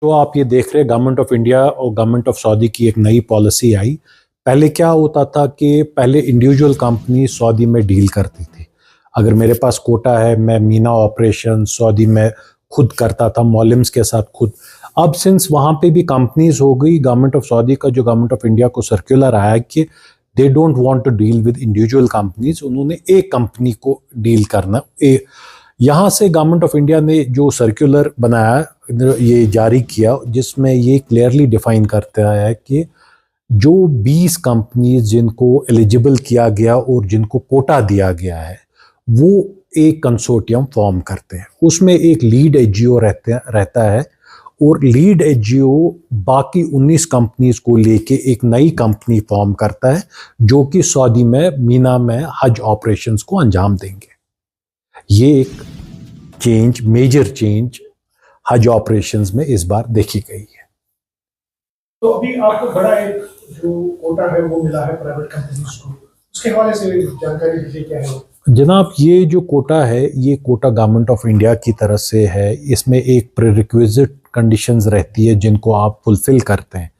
तो आप ये देख रहे हैं गवर्नमेंट ऑफ इंडिया और गवर्नमेंट ऑफ सऊदी की एक नई पॉलिसी आई। पहले क्या होता था कि पहले इंडिविजुअल कंपनी सऊदी में डील करती थी। अगर मेरे पास कोटा है, मैं मीना ऑपरेशन सऊदी में खुद करता था, मॉलिम्स के साथ खुद। अब सिंस वहाँ पे भी कंपनीज हो गई, गवर्नमेंट ऑफ सऊदी का जो गवर्नमेंट ऑफ इंडिया को सर्कुलर आया कि they don't want to deal with individual companies, उन्होंने एक कंपनी को डील करना। यहाँ से गवर्नमेंट ऑफ इंडिया ने जो सर्कुलर बनाया, ये जारी किया, जिसमें ये क्लियरली डिफाइन करता है कि जो 20 कंपनीज जिनको एलिजिबल किया गया और जिनको कोटा दिया गया है, वो एक कंसोर्टियम फॉर्म करते हैं। उसमें एक लीड एचजीओ रहता है और लीड एचजीओ बाकी 19 कंपनीज को लेके एक नई कंपनी फॉर्म करता है, जो कि सऊदी में मीना में हज ऑपरेशंस को अंजाम देंगे। ये एक चेंज, मेजर चेंज हज ऑपरेशंस में इस बार देखी गई है। तो अभी आपको बड़ा एक जो कोटा है वो मिला है प्राइवेट कंपनीज को, उसके हवाले से जानकारी दीजिए, क्या है? जनाब, ये जो कोटा है, ये कोटा गवर्नमेंट ऑफ इंडिया की तरफ से है। इसमें एक प्रीरिक्विजिट कंडीशंस रहती है जिनको आप फुलफिल करते हैं।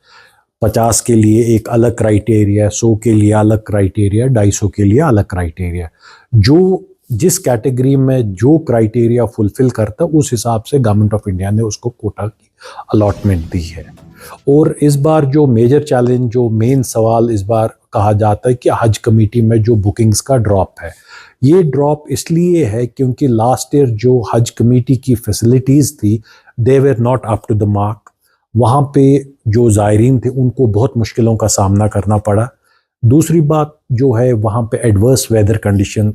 50 के लिए एक अलग क्राइटेरिया, 100 के लिए अलग क्राइटेरिया, 250 के लिए अलग क्राइटेरिया। जो जिस कैटेगरी में जो क्राइटेरिया फुलफिल करता, उस हिसाब से गवर्नमेंट ऑफ इंडिया ने उसको कोटा की अलॉटमेंट दी है। और इस बार जो मेजर चैलेंज, जो मेन सवाल इस बार कहा जाता है कि हज कमेटी में जो बुकिंग्स का ड्रॉप है, ये ड्रॉप इसलिए है क्योंकि लास्ट ईयर जो हज कमेटी की फैसिलिटीज़ थी, they were not up to the mark. वहाँ पे जो ज़ायरीन थे उनको बहुत मुश्किलों का सामना करना पड़ा। दूसरी बात जो है, वहाँ पे एडवर्स वेदर कंडीशन,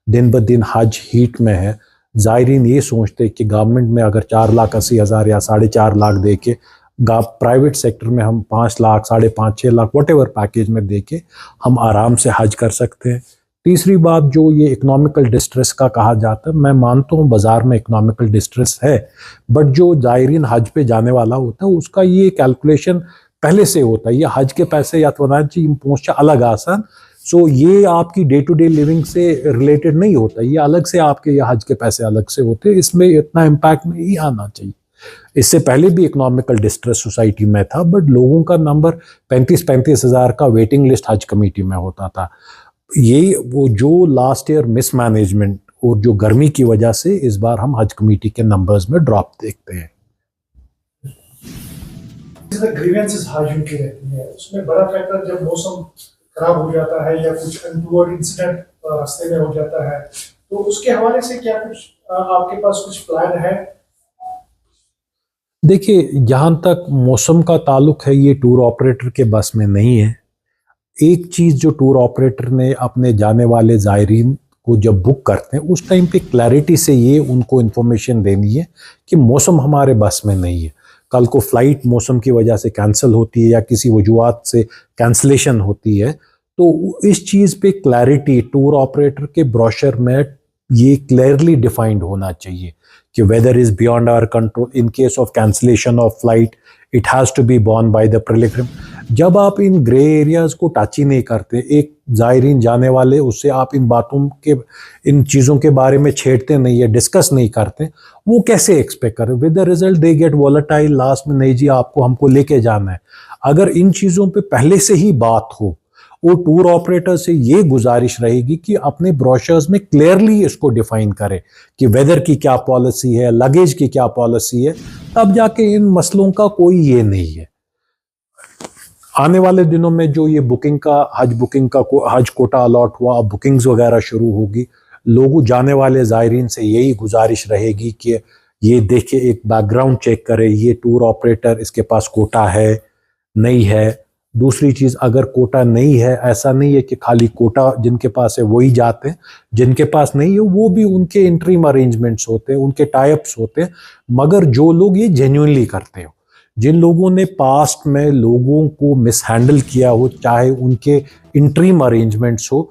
दिन ब दिन हज हीट में है। ज़ायरीन ये सोचते कि गवर्नमेंट में अगर 4,80,000 या 4.5 लाख दे के, प्राइवेट सेक्टर में हम 5 लाख, 5.5-6 लाख वटेवर पैकेज में दे के हम आराम से हज कर सकते हैं। तीसरी बात, जो ये इकोनॉमिकल डिस्ट्रेस का कहा जाता है, मैं मानता हूँ बाज़ार में इकोनॉमिकल डिस्ट्रेस है, बट जो ज़ायरीन हज पे जाने वाला होता है उसका ये कैलकुलेशन पहले से होता है। ये हज के पैसे या तो पहुँचा अलग आसान, सो ये आपकी डे टू डे लिविंग से रिलेटेड नहीं होता, ये अलग से आपके ये हज के पैसे अलग से होते हैं। इसमें इतना इम्पैक्ट नहीं आना चाहिए। इससे पहले भी इकोनॉमिकल डिस्ट्रेस सोसाइटी में था, बट लोगों का नंबर 35 हज़ार का वेटिंग लिस्ट हज कमेटी में होता था। ये वो जो लास्ट ईयर मिसमैनेजमेंट और जो गर्मी की वजह से इस बार हम हज कमेटी के नंबर्स में ड्रॉप देखते हैं। ग्रीवेंसेस हाजिर की रहती है, उसमें बड़ा फैक्टर जब मौसम खराब हो जाता है या कुछ अनटूवर्ड इंसिडेंट रास्ते में हो जाता है, तो उसके हवाले से क्या कुछ आपके पास कुछ प्लान है? देखिए, जहाँ तक मौसम का ताल्लुक है, ये टूर ऑपरेटर के बस में नहीं है। एक चीज़ जो टूर ऑपरेटर ने अपने जाने वाले ज़ायरीन को जब बुक करते हैं, उस टाइम पे क्लैरिटी से ये उनको इन्फॉर्मेशन देनी है कि मौसम हमारे बस में नहीं है। कल को फ़्लाइट मौसम की वजह से कैंसिल होती है या किसी वजूहात से कैंसलेशन होती है, तो इस चीज़ पे क्लैरिटी टूर ऑपरेटर के ब्रोशर में ये क्लियरली डिफाइंड होना चाहिए कि weather is beyond our control. In case of cancellation of flight, it has to be borne by the pilgrim. जब आप इन ग्रे एरियाज़ को टच ही नहीं करते, एक ज़ायरीन जाने वाले, उससे आप इन बातों के, इन चीज़ों के बारे में छेड़ते नहीं है, डिस्कस नहीं करते, वो कैसे एक्सपेक्ट करें? With the result they get volatile. Last में, नहीं जी आपको हमको लेके जाना है। अगर इन चीज़ों पे पहले से ही बात हो, और टूर ऑपरेटर से ये गुजारिश रहेगी कि अपने ब्रोशर्स में क्लियरली इसको डिफाइन करे कि वेदर की क्या पॉलिसी है, लगेज की क्या पॉलिसी है, तब जाके इन मसलों का कोई ये नहीं है। आने वाले दिनों में जो ये बुकिंग का, हज कोटा अलॉट हुआ, अब बुकिंग्स वगैरह शुरू होगी। लोगों जाने वाले ज़ायरीन से यही गुजारिश रहेगी कि ये देखे, एक बैकग्राउंड चेक करे, ये टूर ऑपरेटर, इसके पास कोटा है नहीं है। दूसरी चीज़, अगर कोटा नहीं है, ऐसा नहीं है कि खाली कोटा जिनके पास है वही जाते हैं, जिनके पास नहीं है वो भी, उनके इंटरिम अरेंजमेंट्स होते हैं, उनके टाइप्स होते हैं। मगर जो लोग ये जेन्युइनली करते हो, जिन लोगों ने पास्ट में लोगों को मिसहैंडल किया हो, चाहे उनके इंटरिम अरेंजमेंट्स हो,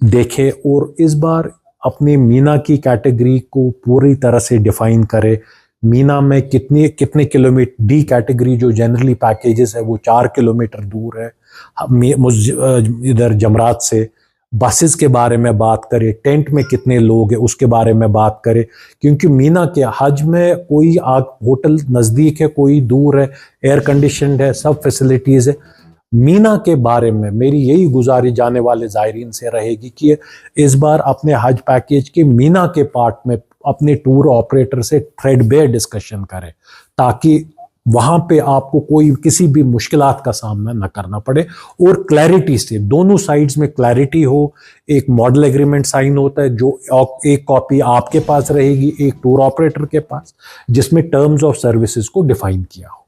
देखें और इस बार अपने मीना की कैटेगरी को पूरी तरह से डिफाइन करे। मीना में कितने किलोमीटर, डी कैटेगरी जो जनरली पैकेजेस है वो 4 किलोमीटर दूर है इधर जमरात से। बसेस के बारे में बात करें, टेंट में कितने लोग हैं उसके बारे में बात करें, क्योंकि मीना के हज में कोई होटल नज़दीक है, कोई दूर है, एयर कंडीशनड है, सब फैसिलिटीज़ है। मीना के बारे में मेरी यही गुजारिश जाने वाले ज़ायरीन से रहेगी कि इस बार अपने हज पैकेज के मीना के पार्ट में अपने टूर ऑपरेटर से थ्रेडबेयर डिस्कशन करें, ताकि वहाँ पे आपको कोई किसी भी मुश्किलात का सामना न करना पड़े और क्लैरिटी से दोनों साइड्स में क्लैरिटी हो। एक मॉडल एग्रीमेंट साइन होता है जो एक कॉपी आपके पास रहेगी, एक टूर ऑपरेटर के पास, जिसमें टर्म्स ऑफ सर्विसेज को डिफाइन किया हो।